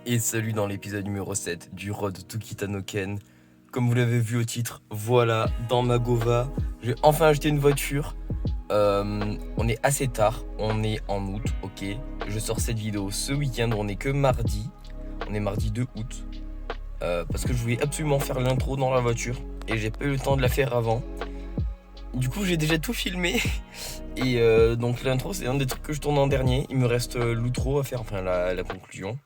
Et salut dans l'épisode numéro 7 du Road to Kitanoken. Comme vous l'avez vu au titre, voilà, dans ma Gova, j'ai enfin acheté une voiture. On est assez tard, on est en août, ok. Je sors cette vidéo ce week-end, on est que mardi. On est mardi 2 août. Parce que je voulais absolument faire l'intro dans la voiture. Et j'ai pas eu le temps de la faire avant. Du coup j'ai déjà tout filmé. Et donc l'intro c'est un des trucs que je tourne en dernier. Il me reste l'outro à faire, enfin la conclusion.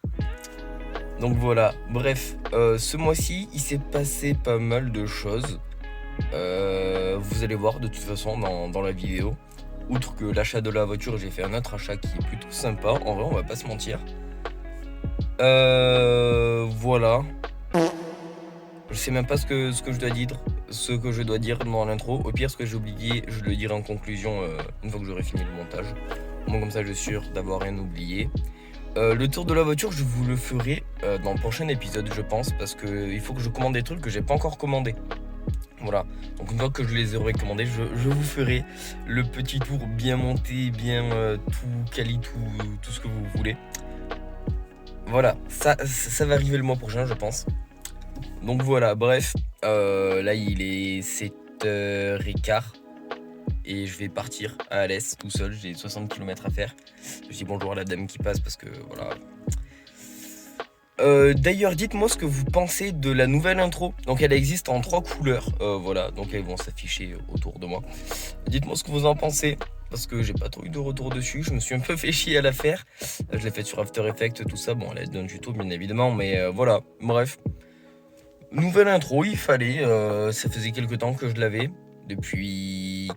Donc voilà, bref, ce mois-ci, il s'est passé pas mal de choses. Vous allez voir de toute façon dans la vidéo. Outre que l'achat de la voiture, j'ai fait un autre achat qui est plutôt sympa. En vrai, on va pas se mentir. Voilà. Je sais même pas ce que je dois dire. Ce que je dois dire dans l'intro. Au pire, ce que j'ai oublié, je le dirai en conclusion une fois que j'aurai fini le montage. Au moins comme ça, je suis sûr d'avoir rien oublié. Le tour de la voiture, je vous le ferai dans le prochain épisode, je pense, parce qu'il faut que je commande des trucs que j'ai pas encore commandés. Voilà, donc une fois que je les aurai commandés, je vous ferai le petit tour bien monté, bien tout quali, tout ce que vous voulez. Voilà, ça va arriver le mois prochain, je pense. Donc voilà, bref, là il est 7h15. Et je vais partir à Alès tout seul, j'ai 60 km à faire. Je dis bonjour à la dame qui passe parce que voilà. D'ailleurs, dites-moi ce que vous pensez de la nouvelle intro. Donc elle existe en 3 couleurs, voilà, donc elles vont s'afficher autour de moi. Dites-moi ce que vous en pensez, parce que j'ai pas trop eu de retour dessus, je me suis un peu fait chier à la faire. Je l'ai faite sur After Effects, tout ça, bon elle est d'un tuto bien évidemment, mais voilà, bref. Nouvelle intro, il fallait, ça faisait quelques temps que je l'avais, depuis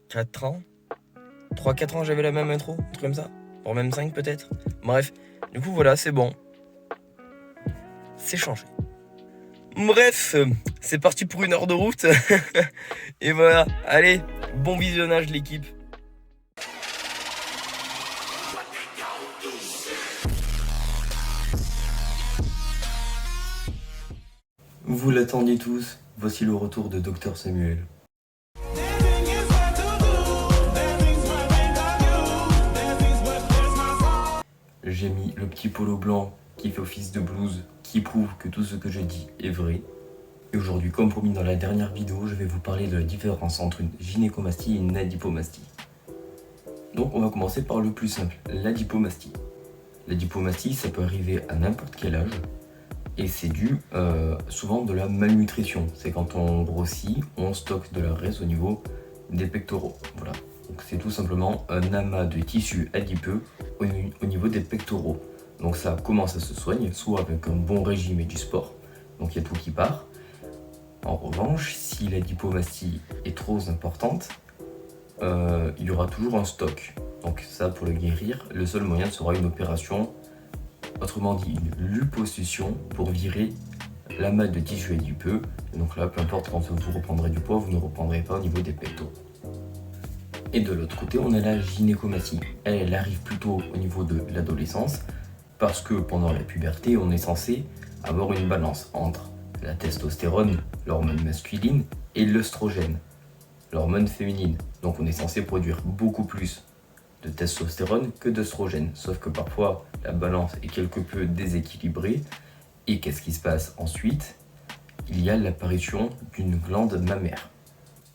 4 ans 3-4 ans j'avais la même intro, un truc comme ça, voire même 5 peut-être. Bref, du coup voilà, c'est bon. C'est changé. Bref, c'est parti pour 1 heure de route. Et voilà, allez, bon visionnage l'équipe. Vous l'attendiez tous, voici le retour de Dr Samuel. J'ai mis le petit polo blanc qui fait office de blouse, qui prouve que tout ce que je dis est vrai. Et aujourd'hui, comme promis dans la dernière vidéo, je vais vous parler de la différence entre une gynécomastie et une adipomastie. Donc on va commencer par le plus simple, l'adipomastie. L'adipomastie, ça peut arriver à n'importe quel âge. Et c'est dû souvent de la malnutrition. C'est quand on grossit, on stocke de la graisse au niveau des pectoraux. Voilà. Donc c'est tout simplement un amas de tissu adipeux au niveau des pectoraux. Donc ça commence à se soigner, soit avec un bon régime et du sport. Donc il y a tout qui part. En revanche, si l'adipomastie est trop importante, il y aura toujours un stock. Donc ça, pour le guérir, le seul moyen sera une opération, autrement dit une liposuction, pour virer l'amas de tissu adipeux. Et donc là, peu importe quand vous reprendrez du poids, vous ne reprendrez pas au niveau des pectoraux. Et de l'autre côté, on a la gynécomastie. Elle arrive plutôt au niveau de l'adolescence, parce que pendant la puberté, on est censé avoir une balance entre la testostérone, l'hormone masculine, et l'œstrogène, l'hormone féminine. Donc on est censé produire beaucoup plus de testostérone que d'œstrogène. Sauf que parfois, la balance est quelque peu déséquilibrée. Et qu'est-ce qui se passe ensuite? Il y a l'apparition d'une glande mammaire.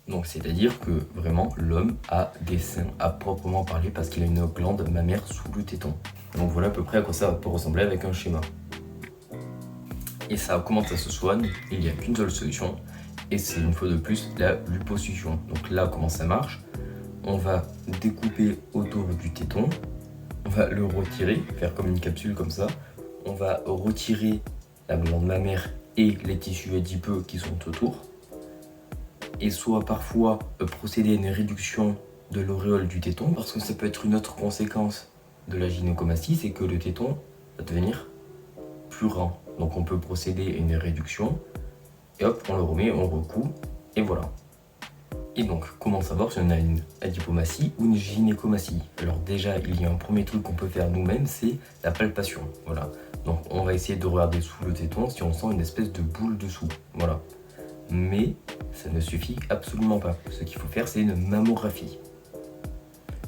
Donc c'est-à-dire que vraiment l'homme a des seins à proprement parler parce qu'il a une glande mammaire sous le téton. Donc voilà à peu près à quoi ça peut ressembler avec un schéma. Et ça, comment ça se soigne? Il n'y a qu'une seule solution, et c'est une fois de plus la liposuction. Donc là, comment ça marche? On va découper autour du téton, on va le retirer, faire comme une capsule comme ça. On va retirer la glande mammaire et les tissus adipeux qui sont autour. Et soit parfois procéder à une réduction de l'auréole du téton, parce que ça peut être une autre conséquence de la gynécomastie, c'est que le téton va devenir plus rond. Donc on peut procéder à une réduction, et hop, on le remet, on recoue, et voilà. Et donc, comment savoir si on a une adipomastie ou une gynécomastie? Alors déjà, il y a un premier truc qu'on peut faire nous-mêmes, c'est la palpation. Voilà. Donc on va essayer de regarder sous le téton si on sent une espèce de boule dessous. Voilà. Mais ça ne suffit absolument pas. Ce qu'il faut faire, c'est une mammographie.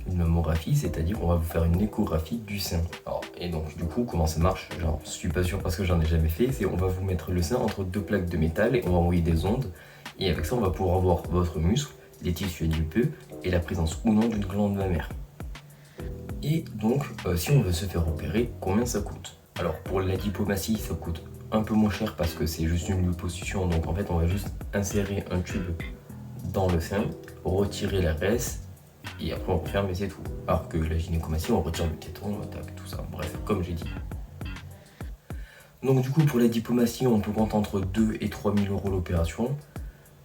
une mammographie, c'est-à-dire on va vous faire une échographie du sein. Alors, et donc du coup, comment ça marche? Genre, je suis pas sûr parce que j'en ai jamais fait, c'est on va vous mettre le sein entre deux plaques de métal et on va envoyer des ondes. Et avec ça, on va pouvoir voir votre muscle, les tissus adipeux et la présence ou non d'une glande mammaire. Et donc, si on veut se faire opérer, combien ça coûte? Alors pour la lipomastie, ça coûte un peu moins cher parce que c'est juste une liposuction, donc en fait on va juste insérer un tube dans le sein, retirer la graisse et après on referme et c'est tout. Alors que la gynécomastie, on retire le téton, tout ça, bref, comme j'ai dit. Donc du coup pour la lipomastie, on peut compter entre 2 et 3 000 euros l'opération.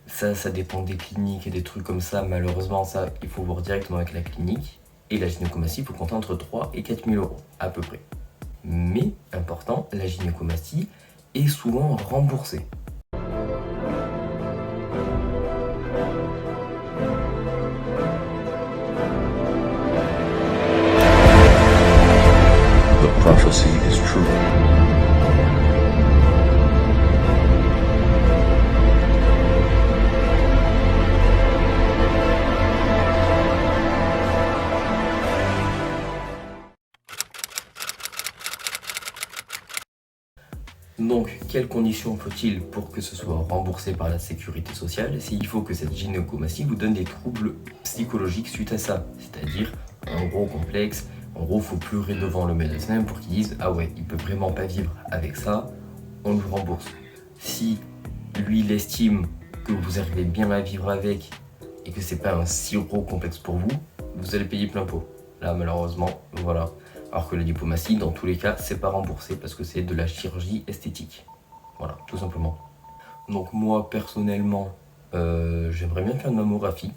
Ça dépend des cliniques et des trucs comme ça, malheureusement ça il faut voir directement avec la clinique. Et la gynécomastie, il faut compter entre 3 et 4 000 euros à peu près. Mais, important, la gynécomastie est souvent remboursée. The prophecy is true. Donc, quelles conditions faut-il pour que ce soit remboursé par la sécurité sociale? C'est qu'il faut que cette gynécomastie vous donne des troubles psychologiques suite à ça. C'est-à-dire un gros complexe. En gros, il faut pleurer devant le médecin pour qu'il dise « Ah ouais, il peut vraiment pas vivre avec ça, on lui rembourse. » Si lui, il estime que vous arrivez bien à vivre avec et que c'est pas un si gros complexe pour vous, vous allez payer plein pot. Là, malheureusement, voilà. Alors que la lipomastie, dans tous les cas, c'est pas remboursé parce que c'est de la chirurgie esthétique. Voilà, tout simplement. Donc moi, personnellement, j'aimerais bien faire une mammographie,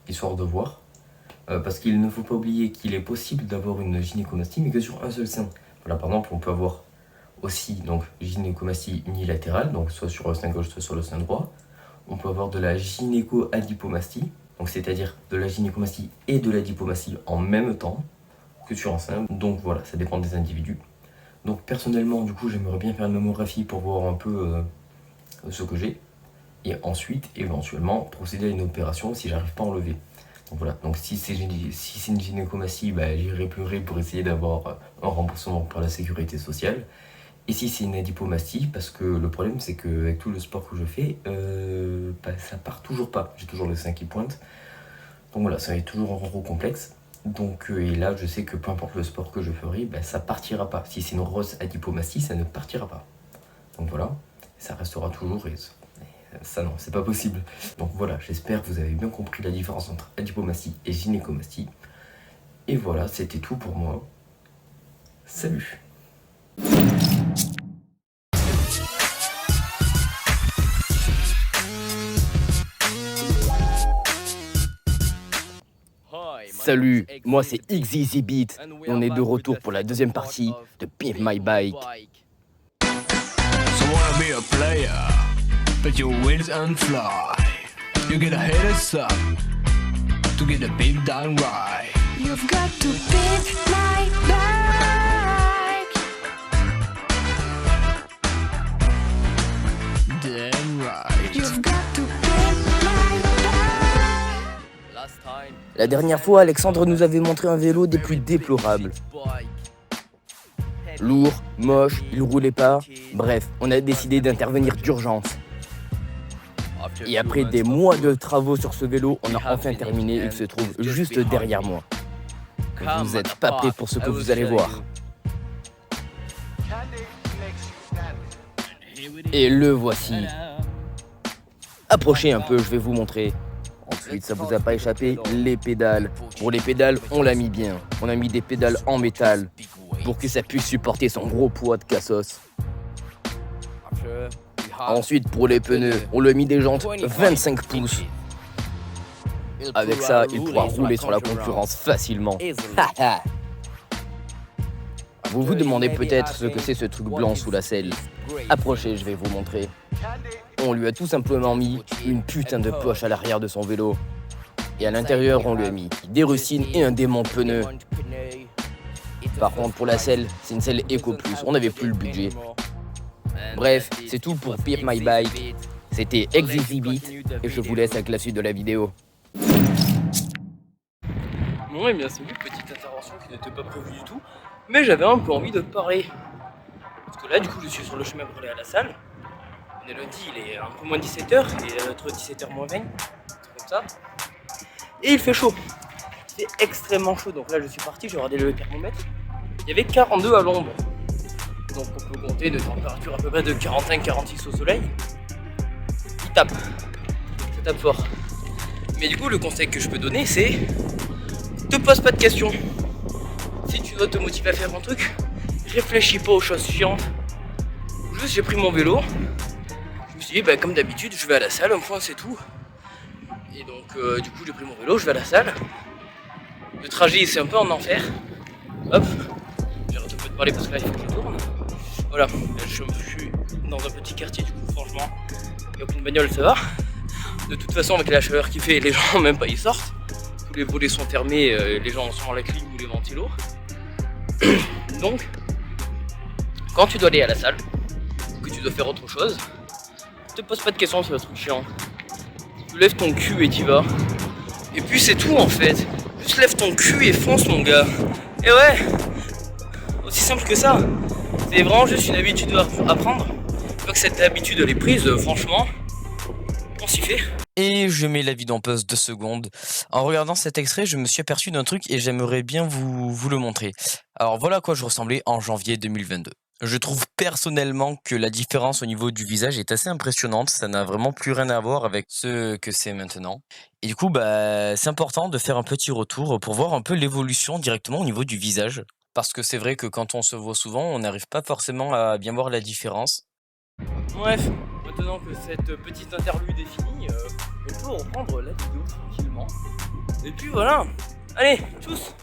histoire de voir. Parce qu'il ne faut pas oublier qu'il est possible d'avoir une gynécomastie, mais que sur un seul sein. Voilà, par exemple, on peut avoir aussi donc gynécomastie unilatérale, donc soit sur le sein gauche, soit sur le sein droit. On peut avoir de la gynéco-adipomastie, donc c'est-à-dire de la gynécomastie et de la lipomastie en même temps que sur un sein. Donc voilà, ça dépend des individus. Donc personnellement, du coup, j'aimerais bien faire une mammographie pour voir un peu ce que j'ai. Et ensuite, éventuellement, procéder à une opération si j'arrive pas à enlever. Donc voilà, donc si c'est une gynécomastie, bah, j'irai pleurer pour essayer d'avoir un remboursement par la sécurité sociale. Et si c'est une adipomastie, parce que le problème c'est qu'avec tout le sport que je fais, bah, ça part toujours pas. J'ai toujours le sein qui pointe. Donc voilà, ça va être toujours un gros complexe. Donc et là je sais que peu importe le sport que je ferai, bah, ça partira pas. Si c'est une grosse adipomastie, ça ne partira pas. Donc voilà, ça restera toujours et ça non, c'est pas possible. Donc voilà, j'espère que vous avez bien compris la différence entre adipomastie et gynécomastie. Et voilà, c'était tout pour moi. Salut! Salut, moi c'est XEZBeat et on est de retour pour la deuxième partie de Pimp My Bike. So wanna be a player, but your wings and fly. You gotta hit us up to get the beat done right. You've got to pimp my bike. Damn right. You've got to pimp my bike. La dernière fois, Alexandre nous avait montré un vélo des plus déplorables. Lourd, moche, il roulait pas. Bref, on a décidé d'intervenir d'urgence. Et après des mois de travaux sur ce vélo, on a enfin terminé. Il se trouve juste derrière moi. Vous n'êtes pas prêts pour ce que vous allez voir. Et le voici. Approchez un peu, je vais vous montrer. Ensuite, ça vous a pas échappé, les pédales. Pour les pédales, on l'a mis bien. On a mis des pédales en métal pour que ça puisse supporter son gros poids de cassos. Ensuite, pour les pneus, on lui a mis des jantes 25 pouces. Avec ça, il pourra rouler sur la concurrence facilement. Vous vous demandez peut-être ce que c'est ce truc blanc sous la selle. Approchez, je vais vous montrer. On lui a tout simplement mis une putain de poche à l'arrière de son vélo. Et à l'intérieur, on lui a mis des rustines et un démon de pneus. Par contre, pour la selle, c'est une selle Eco Plus. On n'avait plus le budget. Bref, c'est tout pour Pimp My Bike. C'était XEZBeat et je vous laisse avec la suite de la vidéo. Ouais, bien salut, petite intervention qui n'était pas prévue du tout, mais j'avais un peu envie de parler. Parce que là, du coup, je suis sur le chemin pour aller à la salle. On est lundi, il est un peu moins 17h, il est entre 17h moins 20, c'est comme ça. Et il fait chaud. C'est extrêmement chaud, donc là je suis parti, j'ai regardé le thermomètre. Il y avait 42 à l'ombre. Donc on peut compter de température à peu près de 45-46 au soleil. Il tape. Ça tape fort. Mais du coup, le conseil que je peux donner, c'est te pose pas de questions. Si tu dois te motiver à faire un truc, réfléchis pas aux choses chiantes. Juste, j'ai pris mon vélo. Je me suis dit, bah, comme d'habitude, je vais à la salle, un point c'est tout. Et donc, du coup, j'ai pris mon vélo, je vais à la salle. Le trajet, c'est un peu en enfer. Hop, j'arrête un peu de parler parce que là, il faut que je tourne. Voilà, je suis dans un petit quartier, du coup, franchement, il n'y a aucune bagnole, ça va. De toute façon, avec la chaleur qu'il fait, les gens même pas y sortent. Tous les volets sont fermés, les gens sont à la clim ou les ventilos. Donc, quand tu dois aller à la salle, ou que tu dois faire autre chose, te pose pas de questions sur le truc chiant. Tu lèves ton cul et t'y vas. Et puis c'est tout en fait. Juste lève ton cul et fonce mon gars. Et ouais, aussi simple que ça. C'est vraiment juste une habitude à prendre. Une fois que cette habitude elle est prise, franchement, on s'y fait. Et je mets la vidéo en pause 2 secondes. En regardant cet extrait, je me suis aperçu d'un truc et j'aimerais bien vous le montrer. Alors voilà à quoi je ressemblais en janvier 2022. Je trouve personnellement que la différence au niveau du visage est assez impressionnante. Ça n'a vraiment plus rien à voir avec ce que c'est maintenant. Et du coup, bah, c'est important de faire un petit retour pour voir un peu l'évolution directement au niveau du visage. Parce que c'est vrai que quand on se voit souvent, on n'arrive pas forcément à bien voir la différence. Bref, maintenant que cette petite interlude est finie, on peut reprendre la vidéo tranquillement. Et puis voilà, allez, tchuss!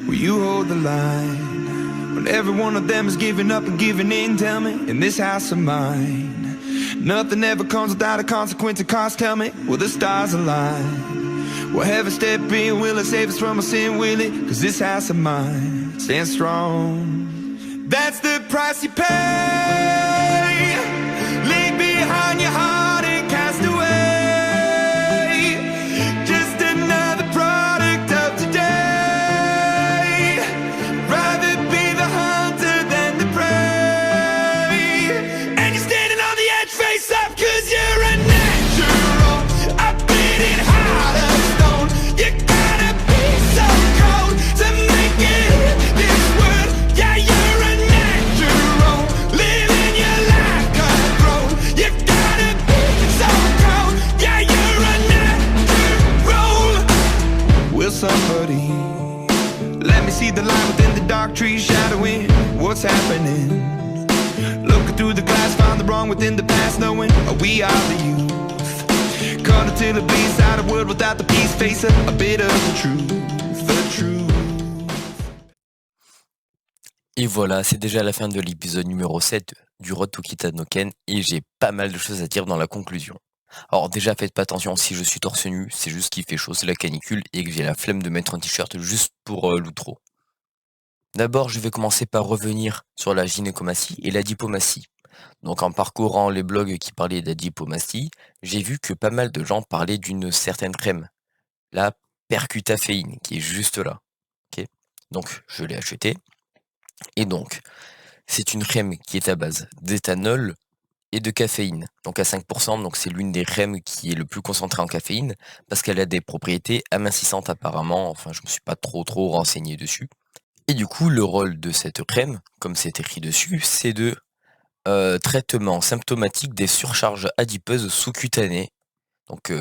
Will you hold the line when every one of them is giving up and giving in? Tell me, in this house of mine, nothing ever comes without a consequence or cost. Tell me, will the stars align? Will heaven step in? Will it save us from our sin? Will it? 'Cause this house of mine stands strong. That's the price you pay. Leave behind your heart and cast away. Just another product of today. Rather be the hunter than the prey. And you're standing on the edge, face up, 'cause you're a natural. A bleeding heart of stone. You gotta be so cold to make it in this world. Yeah, you're a natural. Living your life cutthroat. You gotta be so cold. Yeah, you're a natural. Will somebody let me see the light within the dark trees shadowing what's happening? Looking through the glass, find the wrong within the past, knowing we are the youth. Caught until it bleeds out of world without the peace, face a bit of the truth, the truth. Et voilà, c'est déjà la fin de l'épisode numéro 7 du Road to Kitanoken et j'ai pas mal de choses à dire dans la conclusion. Alors déjà, faites pas attention si je suis torse nu, c'est juste qu'il fait chaud, c'est la canicule et que j'ai la flemme de mettre un t-shirt juste pour l'outro. D'abord, je vais commencer par revenir sur la gynécomastie et la dipomastie. Donc en parcourant les blogs qui parlaient de la dipomastie, j'ai vu que pas mal de gens parlaient d'une certaine crème, la percutaféine, qui est juste là. Ok. Donc je l'ai achetée. Et donc, c'est une crème qui est à base d'éthanol et de caféine, donc à 5%, donc c'est l'une des crèmes qui est le plus concentrée en caféine, parce qu'elle a des propriétés amincissantes apparemment, enfin je me suis pas trop renseigné dessus. Et du coup, le rôle de cette crème, comme c'est écrit dessus, c'est de traitement symptomatique des surcharges adipeuses sous-cutanées. Donc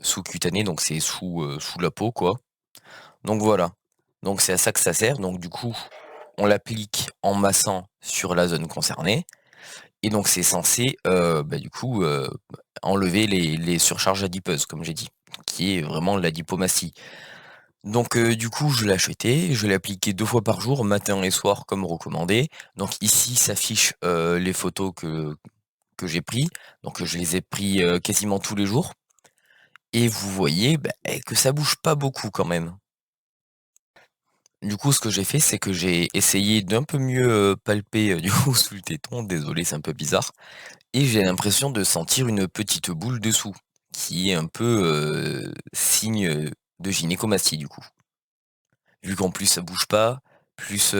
sous-cutanées, donc c'est sous la peau quoi. Donc voilà, donc c'est à ça que ça sert, donc du coup, on l'applique en massant sur la zone concernée. Et donc c'est censé du coup enlever les surcharges adipeuses, comme j'ai dit, qui est vraiment la dipomastie. Donc du coup je l'ai acheté, je l'ai appliqué 2 fois par jour, matin et soir comme recommandé. Donc ici s'affichent les photos que j'ai pris. Donc je les ai pris quasiment tous les jours. Et vous voyez que ça bouge pas beaucoup quand même. Du coup, ce que j'ai fait, c'est que j'ai essayé d'un peu mieux palper du coup sous le téton. Désolé, c'est un peu bizarre. Et j'ai l'impression de sentir une petite boule dessous, qui est un peu signe de gynécomastie du coup. Vu qu'en plus ça bouge pas, plus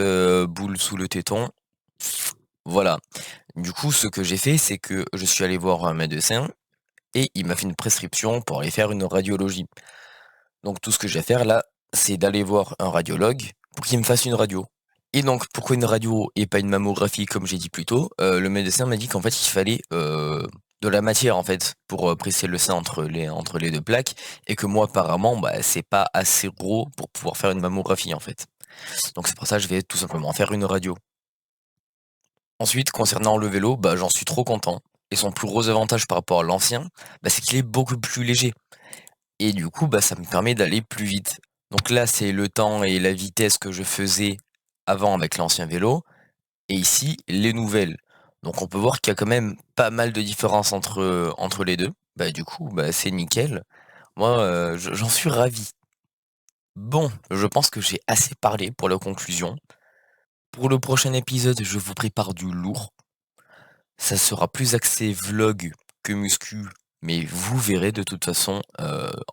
boule sous le téton. Voilà. Du coup, ce que j'ai fait, c'est que je suis allé voir un médecin et il m'a fait une prescription pour aller faire une radiologie. Donc tout ce que j'ai à faire là, c'est d'aller voir un radiologue pour qu'il me fasse une radio. Et donc pourquoi une radio et pas une mammographie comme j'ai dit plus tôt? Le médecin m'a dit qu'en fait il fallait, de la matière en fait pour, presser le sein entre les 2 plaques et que moi apparemment, bah, c'est pas assez gros pour pouvoir faire une mammographie en fait. Donc c'est pour ça que je vais tout simplement faire une radio. Ensuite concernant le vélo, bah, j'en suis trop content et son plus gros avantage par rapport à l'ancien, bah, c'est qu'il est beaucoup plus léger. Et du coup, bah, ça me permet d'aller plus vite. Donc là, c'est le temps et la vitesse que je faisais avant avec l'ancien vélo, et ici, les nouvelles. Donc on peut voir qu'il y a quand même pas mal de différences entre les 2. Bah, du coup, bah, c'est nickel. Moi, j'en suis ravi. Bon, je pense que j'ai assez parlé pour la conclusion. Pour le prochain épisode, je vous prépare du lourd. Ça sera plus axé vlog que muscu, mais vous verrez de toute façon.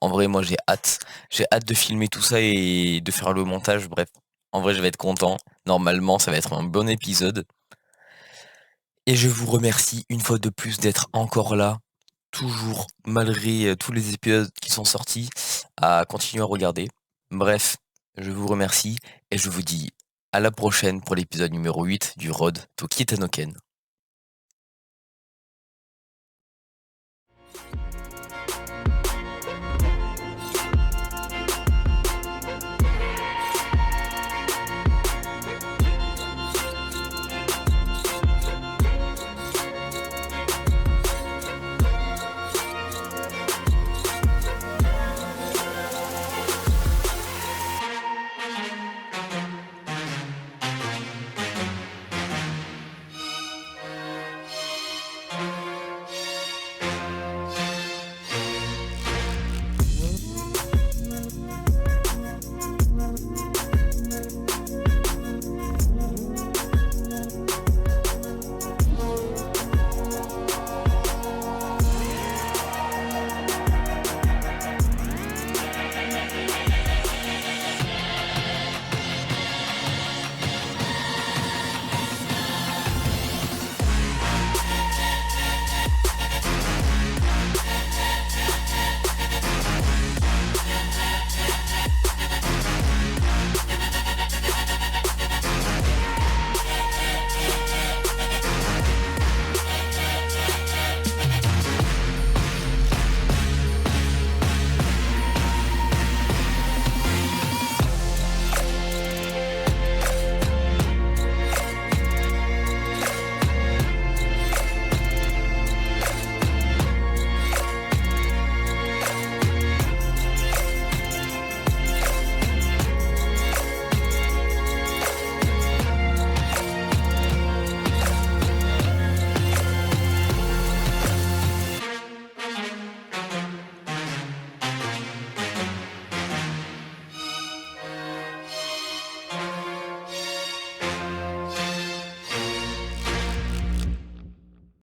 En vrai, moi j'ai hâte. J'ai hâte de filmer tout ça et de faire le montage. Bref, en vrai, je vais être content. Normalement, ça va être un bon épisode. Et je vous remercie une fois de plus d'être encore là, toujours malgré tous les épisodes qui sont sortis, à continuer à regarder. Bref, je vous remercie et je vous dis à la prochaine pour l'épisode numéro 8 du Road to Kitanoken.